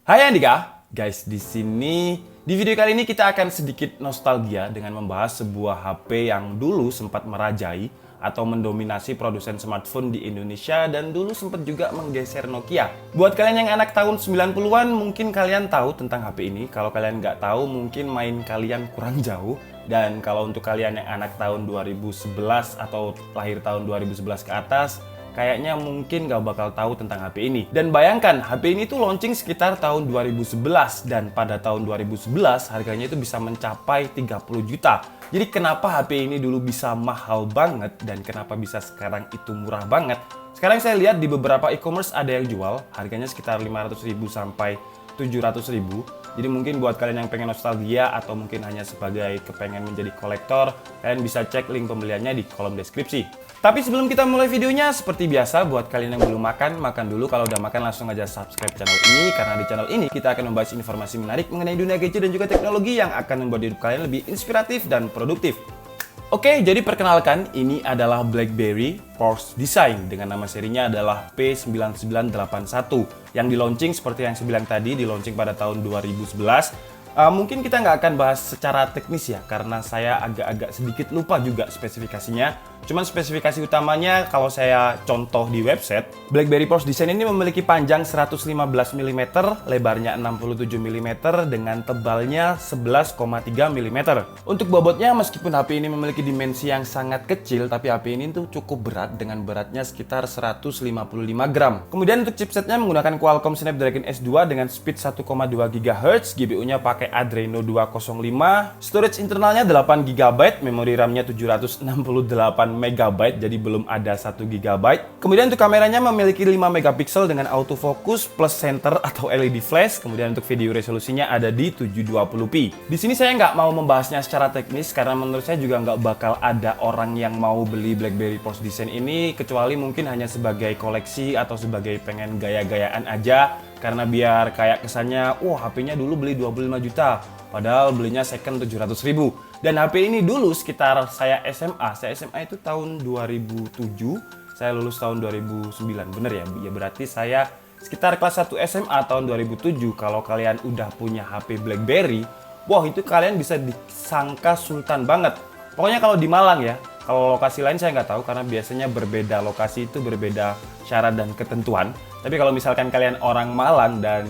Hai Andika, guys, di video kali ini kita akan sedikit nostalgia dengan membahas sebuah HP yang dulu sempat merajai atau mendominasi produsen smartphone di Indonesia dan dulu sempat juga menggeser Nokia. Buat kalian yang anak tahun 90-an, mungkin kalian tahu tentang HP ini. Kalau kalian nggak tahu, mungkin main kalian kurang jauh. Dan kalau untuk kalian yang anak tahun 2011 atau lahir tahun 2011 ke atas, kayaknya mungkin gak bakal tahu tentang HP ini. Dan bayangkan, HP ini tuh launching sekitar tahun 2011 dan pada tahun 2011 harganya itu bisa mencapai 30 juta. Jadi kenapa HP ini dulu bisa mahal banget dan kenapa bisa sekarang itu murah banget? Sekarang saya lihat di beberapa e-commerce ada yang jual, harganya sekitar 500.000 sampai 700.000. Jadi mungkin buat kalian yang pengen nostalgia atau mungkin hanya sebagai kepengen menjadi kolektor, kalian bisa cek link pembeliannya di kolom deskripsi. Tapi sebelum kita mulai videonya, seperti biasa buat kalian yang belum makan, makan dulu. Kalau udah makan langsung aja subscribe channel ini, karena di channel ini kita akan membahas informasi menarik mengenai dunia gadget dan juga teknologi yang akan membuat hidup kalian lebih inspiratif dan produktif. Oke, jadi perkenalkan, ini adalah BlackBerry Force Design dengan nama serinya adalah P9981 yang di launching seperti yang saya bilang tadi, di launching pada tahun 2011. Mungkin kita nggak akan bahas secara teknis ya, karena saya agak-agak sedikit lupa juga spesifikasinya. Cuman spesifikasi utamanya kalau saya contoh di website, BlackBerry Force Design ini memiliki panjang 115 mm, lebarnya 67 mm, dengan tebalnya 11,3 mm. Untuk bobotnya, meskipun HP ini memiliki dimensi yang sangat kecil, tapi HP ini tuh cukup berat dengan beratnya sekitar 155 gram. Kemudian untuk chipsetnya menggunakan Qualcomm Snapdragon S2 dengan speed 1,2 GHz, GPU-nya pakai Adreno 205, storage internalnya 8 GB, memori RAM-nya 768 MB, jadi belum ada 1 GB. Kemudian untuk kameranya memiliki 5 megapiksel dengan autofocus plus center atau LED flash. Kemudian untuk video resolusinya ada di 720p. Di sini saya nggak mau membahasnya secara teknis karena menurut saya juga nggak bakal ada orang yang mau beli BlackBerry Force Design ini kecuali mungkin hanya sebagai koleksi atau sebagai pengen gaya-gayaan aja. Karena biar kayak kesannya, wah HP-nya dulu beli 25 juta, padahal belinya second 700.000. Dan HP ini dulu sekitar saya SMA itu tahun 2007, saya lulus tahun 2009, bener ya? Ya berarti saya sekitar kelas 1 SMA tahun 2007. Kalau kalian udah punya HP BlackBerry, wah itu kalian bisa disangka sultan banget. Pokoknya kalau di Malang ya, kalau lokasi lain saya nggak tahu karena biasanya berbeda lokasi itu berbeda syarat dan ketentuan. Tapi kalau misalkan kalian orang Malang dan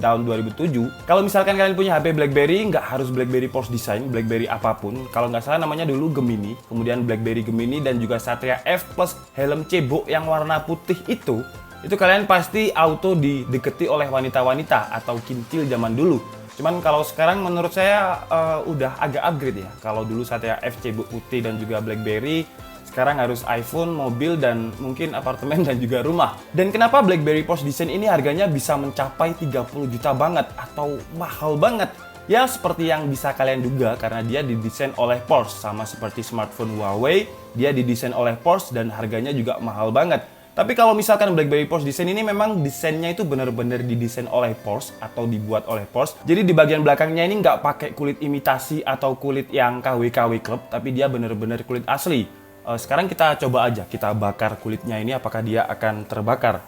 tahun 2007, kalau misalkan kalian punya HP BlackBerry, nggak harus BlackBerry Force Design, BlackBerry apapun. Kalau nggak salah namanya dulu Gemini, kemudian BlackBerry Gemini dan juga Satria F plus helm cebok yang warna putih itu kalian pasti auto dideketi oleh wanita-wanita atau kintil zaman dulu. Cuman kalau sekarang menurut saya udah agak upgrade ya. Kalau dulu Satria F cebok putih dan juga BlackBerry, sekarang harus iPhone, mobil, dan mungkin apartemen dan juga rumah. Dan kenapa BlackBerry Force Design ini harganya bisa mencapai 30 juta banget atau mahal banget? Ya seperti yang bisa kalian duga karena dia didesain oleh Porsche, sama seperti smartphone Huawei, dia didesain oleh Porsche dan harganya juga mahal banget. Tapi kalau misalkan BlackBerry Force Design ini memang desainnya itu benar-benar didesain oleh Porsche atau dibuat oleh Porsche. Jadi di bagian belakangnya ini nggak pakai kulit imitasi atau kulit yang KW-KW Club, tapi dia benar-benar kulit asli. Sekarang kita coba aja, kita bakar kulitnya ini apakah dia akan terbakar.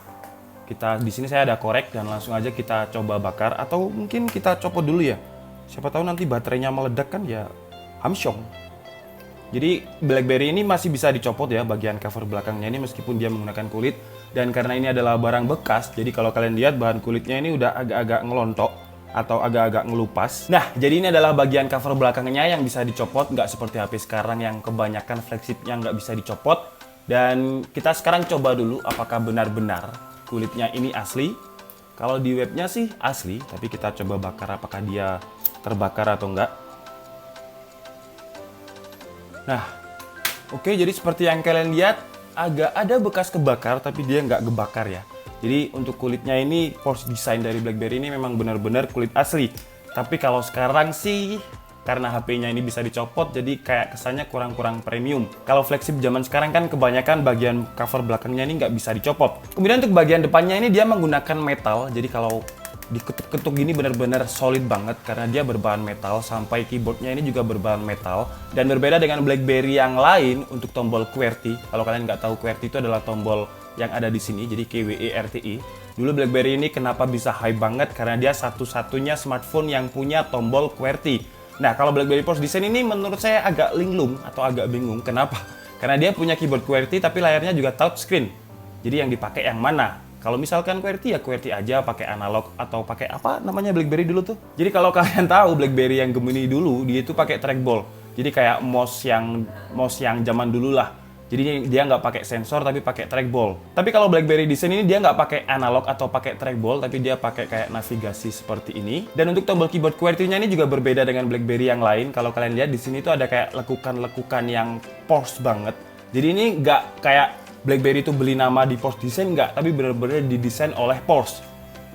Di sini saya ada korek dan langsung aja kita coba bakar atau mungkin kita copot dulu ya. Siapa tahu nanti baterainya meledak kan ya hamsyong. Jadi BlackBerry ini masih bisa dicopot ya bagian cover belakangnya ini meskipun dia menggunakan kulit. Dan karena ini adalah barang bekas, jadi kalau kalian lihat bahan kulitnya ini udah agak-agak ngelontok atau agak-agak ngelupas. Nah, jadi ini adalah bagian cover belakangnya yang bisa dicopot, nggak seperti HP sekarang yang kebanyakan flagshipnya nggak bisa dicopot. Dan kita sekarang coba dulu apakah benar-benar kulitnya ini asli. Kalau di webnya sih asli, tapi kita coba bakar apakah dia terbakar atau enggak. Nah, oke, jadi seperti yang kalian lihat, agak ada bekas kebakar, tapi dia nggak kebakar ya. Jadi untuk kulitnya ini, Force Design dari BlackBerry ini memang benar-benar kulit asli. Tapi kalau sekarang sih, karena HP-nya ini bisa dicopot, jadi kayak kesannya kurang-kurang premium. Kalau flagship zaman sekarang kan kebanyakan bagian cover belakangnya ini nggak bisa dicopot. Kemudian untuk bagian depannya ini dia menggunakan metal, jadi kalau diketuk-ketuk gini benar-benar solid banget karena dia berbahan metal, sampai keyboardnya ini juga berbahan metal. Dan berbeda dengan BlackBerry yang lain untuk tombol QWERTY. Kalau kalian nggak tahu QWERTY itu adalah tombol yang ada di sini, jadi QWERTY. Dulu BlackBerry ini kenapa bisa hype banget? Karena dia satu-satunya smartphone yang punya tombol QWERTY. Nah, kalau BlackBerry Force Design ini menurut saya agak linglung atau agak bingung. Kenapa? Karena dia punya keyboard QWERTY tapi layarnya juga touchscreen. Jadi yang dipakai yang mana? Kalau misalkan QWERTY ya QWERTY aja, pakai analog atau pakai apa namanya BlackBerry dulu tuh. Jadi kalau kalian tahu BlackBerry yang Gemini dulu, dia itu pakai trackball. Jadi kayak mouse yang zaman dulu lah. Jadi dia nggak pakai sensor tapi pakai trackball. Tapi kalau BlackBerry Design ini dia nggak pakai analog atau pakai trackball, tapi dia pakai kayak navigasi seperti ini. Dan untuk tombol keyboard QWERTY-nya ini juga berbeda dengan BlackBerry yang lain. Kalau kalian lihat di sini tuh ada kayak lekukan-lekukan yang porsche banget. Jadi ini nggak kayak BlackBerry itu beli nama di Force Design nggak, tapi benar-benar didesain oleh Porsche.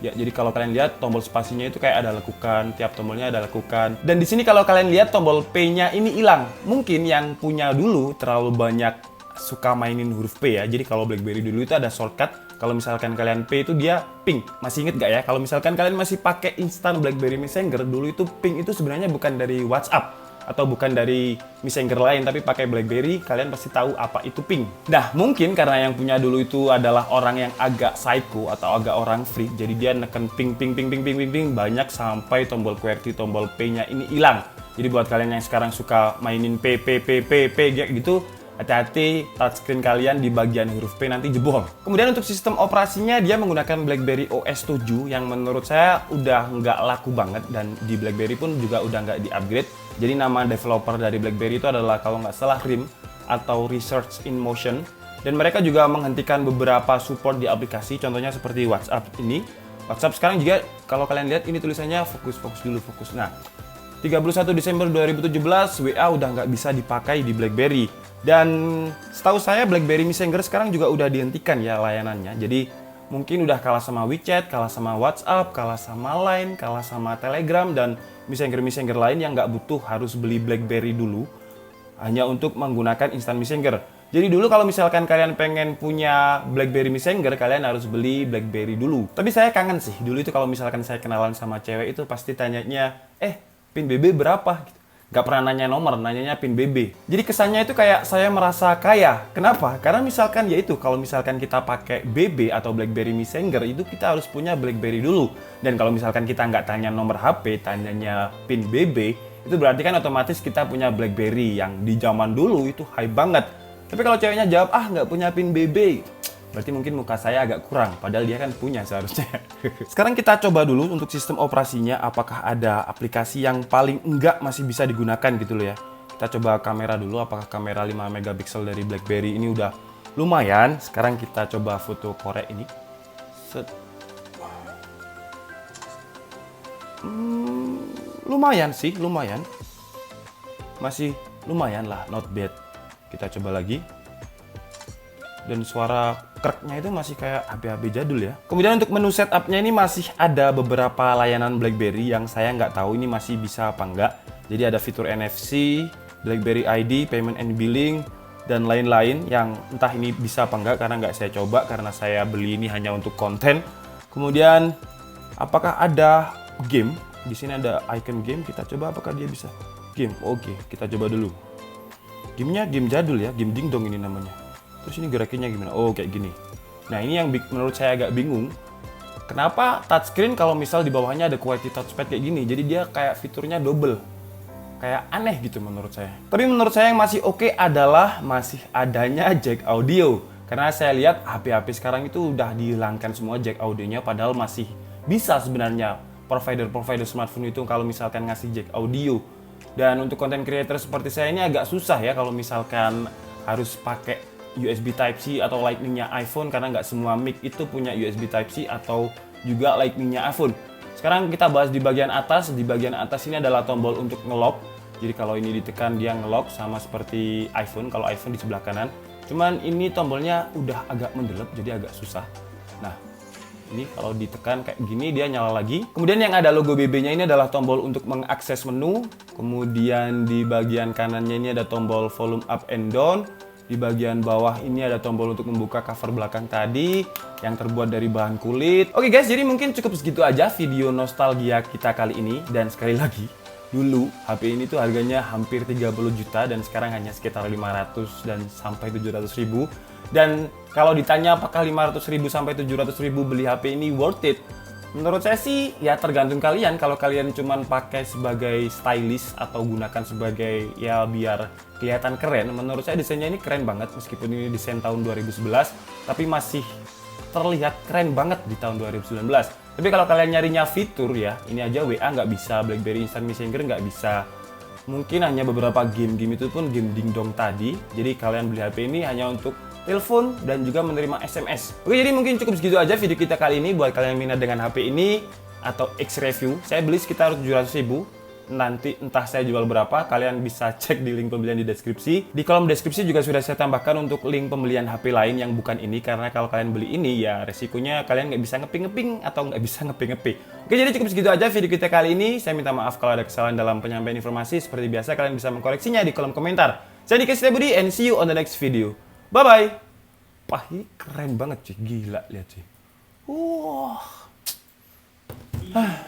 Ya, jadi kalau kalian lihat tombol spasinya itu kayak ada lekukan, tiap tombolnya ada lekukan. Dan di sini kalau kalian lihat tombol P-nya ini hilang. Mungkin yang punya dulu terlalu banyak suka mainin huruf P ya. Jadi kalau BlackBerry dulu itu ada shortcut. Kalau misalkan kalian P itu dia ping. Masih inget gak ya? Kalau misalkan kalian masih pakai instan BlackBerry Messenger, dulu itu ping itu sebenarnya bukan dari WhatsApp atau bukan dari Messenger lain, tapi pakai BlackBerry, kalian pasti tahu apa itu ping. Nah, mungkin karena yang punya dulu itu adalah orang yang agak psycho atau agak orang freak, jadi dia neken ping, banyak sampai tombol QWERTY, tombol P-nya ini hilang. Jadi buat kalian yang sekarang suka mainin P gitu, hati-hati touchscreen kalian di bagian huruf P nanti jebol. Kemudian untuk sistem operasinya dia menggunakan BlackBerry OS 7 yang menurut saya udah nggak laku banget, dan di BlackBerry pun juga udah nggak di-upgrade. Jadi nama developer dari BlackBerry itu adalah kalau nggak salah RIM atau Research in Motion. Dan mereka juga menghentikan beberapa support di aplikasi, contohnya seperti WhatsApp ini. WhatsApp sekarang juga kalau kalian lihat ini tulisannya fokus dulu. Nah, 31 Desember 2017 WA udah nggak bisa dipakai di BlackBerry. Dan setahu saya BlackBerry Messenger sekarang juga udah dihentikan ya layanannya. Jadi mungkin udah kalah sama WeChat, kalah sama WhatsApp, kalah sama Line, kalah sama Telegram, dan Messenger lain yang nggak butuh harus beli BlackBerry dulu hanya untuk menggunakan instant Messenger. Jadi dulu kalau misalkan kalian pengen punya BlackBerry Messenger, kalian harus beli BlackBerry dulu. Tapi saya kangen sih, dulu itu kalau misalkan saya kenalan sama cewek itu pasti tanyanya, pin BB berapa? Gak pernah nanya nomor, nanyanya pin BB. Jadi kesannya itu kayak saya merasa kaya. Kenapa? Karena misalkan ya itu, kalau misalkan kita pakai BB atau BlackBerry Messenger, itu kita harus punya BlackBerry dulu. Dan kalau misalkan kita nggak tanya nomor HP, tanyanya pin BB, itu berarti kan otomatis kita punya BlackBerry yang di zaman dulu itu hype banget. Tapi kalau ceweknya jawab, nggak punya pin BB, berarti mungkin muka saya agak kurang, padahal dia kan punya seharusnya. Sekarang kita coba dulu untuk sistem operasinya, apakah ada aplikasi yang paling enggak masih bisa digunakan gitu loh ya. Kita coba kamera dulu, apakah kamera 5 megapiksel dari BlackBerry ini udah lumayan. Sekarang kita coba foto korek ini. Lumayan sih, lumayan. Masih lumayan lah, not bad. Kita coba lagi. Dan suara kreknya itu masih kayak HP-HP jadul ya. Kemudian untuk menu setupnya ini masih ada beberapa layanan BlackBerry yang saya nggak tahu ini masih bisa apa enggak. Jadi ada fitur NFC, BlackBerry ID, Payment and Billing, dan lain-lain yang entah ini bisa apa enggak karena nggak saya coba, karena saya beli ini hanya untuk konten. Kemudian apakah ada game? Di sini ada icon game, kita coba apakah dia bisa game. Oke, kita coba dulu. Gamenya game jadul ya, game dingdong ini namanya. Terus ini gerakinnya gimana? Oh, kayak gini. Nah, ini yang menurut saya agak bingung. Kenapa touchscreen kalau misal di bawahnya ada QWERTY touchpad kayak gini? Jadi dia kayak fiturnya double. Kayak aneh gitu menurut saya. Tapi menurut saya yang masih oke adalah masih adanya jack audio. Karena saya lihat HP-HP sekarang itu udah dihilangkan semua jack audionya, padahal masih bisa sebenarnya provider smartphone itu kalau misalkan ngasih jack audio. Dan untuk content creator seperti saya ini agak susah ya kalau misalkan harus pakai USB Type-C atau Lightning-nya iPhone, karena nggak semua mic itu punya USB Type-C atau juga Lightning-nya iPhone. Sekarang kita bahas di bagian atas. Di bagian atas ini adalah tombol untuk nge-lock. Jadi kalau ini ditekan dia nge-lock sama seperti iPhone, kalau iPhone di sebelah kanan. Cuman ini tombolnya udah agak mendelep jadi agak susah. Nah, ini kalau ditekan kayak gini dia nyala lagi. Kemudian yang ada logo BB-nya ini adalah tombol untuk mengakses menu. Kemudian di bagian kanannya ini ada tombol volume up and down. Di bagian bawah ini ada tombol untuk membuka cover belakang tadi yang terbuat dari bahan kulit. Oke guys, jadi mungkin cukup segitu aja video nostalgia kita kali ini. Dan sekali lagi, Dulu HP ini tuh harganya hampir 30 juta dan sekarang hanya sekitar 500 dan sampai 700 ribu. Dan kalau ditanya apakah 500 ribu sampai 700 ribu beli HP ini worth it? Menurut saya sih ya tergantung kalian. Kalau kalian cuman pakai sebagai stylist atau gunakan sebagai ya biar kelihatan keren, menurut saya desainnya ini keren banget meskipun ini desain tahun 2011 tapi masih terlihat keren banget di tahun 2019. Tapi kalau kalian nyarinya fitur ya, ini aja WA nggak bisa, BlackBerry Instant Messenger nggak bisa. Mungkin hanya beberapa game-game itu pun game dingdong tadi. Jadi kalian beli HP ini hanya untuk telepon dan juga menerima SMS. Oke, jadi mungkin cukup segitu aja video kita kali ini. Buat kalian yang minat dengan HP ini atau X review, saya beli sekitar 700 ribu. Nanti entah saya jual berapa, kalian bisa cek di link pembelian di deskripsi. Di kolom deskripsi juga sudah saya tambahkan untuk link pembelian HP lain yang bukan ini, karena kalau kalian beli ini ya resikonya kalian nggak bisa ngeping-ngeping atau nggak bisa ngepe-ngepe. Oke, jadi cukup segitu aja video kita kali ini. Saya minta maaf kalau ada kesalahan dalam penyampaian informasi. Seperti biasa kalian bisa mengkoreksinya di kolom komentar. Saya Dika Setiabudi and see you on the next video. Bye-bye. Wah, ini keren banget cuy, gila lihat cuy. Wah.